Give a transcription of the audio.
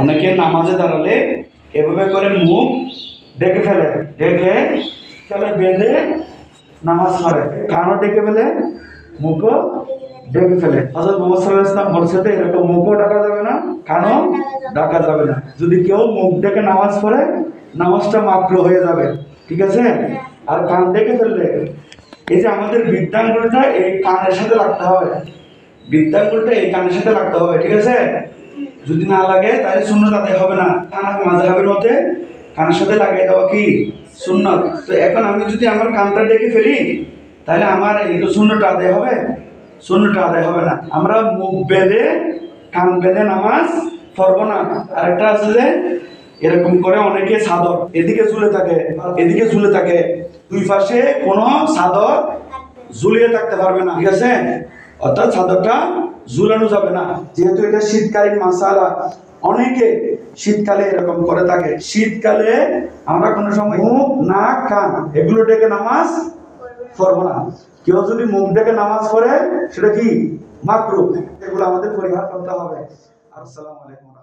অনেকে নামাজে দাঁড়ালে এভাবে করে মুখ ডেকে ফেলে, বেঁধে নামাজ পড়ে, কানও ডেকে ফেলে, মুখও ডেকে ফেলে। হযরত মুহাম্মদ সাল্লাল্লাহু আলাইহি ওয়াসাল্লাম বলেছেন এরকম মুখও ঢাকা যাবে না, কানও ঢাকা যাবে না। যদি কেউ মুখ ডেকে নামাজ পড়ে নামাজটা মাকরুহ হয়ে যাবে, ঠিক আছে। আর কান ডেকে ফেললে এই যে আমাদের বৃদ্ধাঙ্গুলটা এই কানের সাথে লাগতে হবে, বৃদ্ধাঙ্গুলটা এই কানের সাথে লাগতে হবে, ঠিক আছে। যদি না লাগে তাহলে সুন্নত আদায় হবে না। হানাফি মাযহাবের মতে কানের সাথে লাগিয়ে দেওয়া কি সুন্নত। তো এখন আমি যদি আমার কানটা ডেকে ফেলি তাহলে আমার এই তো সুন্নতটা আদায় হবে, সুন্নতটা আদায় হবে না। আমরা মুখ বেঁধে কান বেঁধে নামাজ পড়বো না। আরেকটা আছে যে এরকম করে অনেকে চাদর এদিকে ঝুলে থাকে, এদিকে ঝুলে থাকে, দুই পাশে কোনো চাদর ঝুলিয়ে থাকতে পারবে না, ঠিক আছে। অর্থাৎ চাদরটা ঝুলানো যাবে না, যেহেতু এটা শীতকালীন মাসালা। অনেকে শীতকালে এরকম করে থাকে। শীতকালে আমরা কোনো সময় মুখ নাক কান এগুলো ডেকে নামাজ পড়বো না। কেউ যদি মুখ ডেকে নামাজ পড়ে সেটা কি মাকরুহ, এগুলো আমাদের পরিহার করতে হবে। আসসালামু আলাইকুম।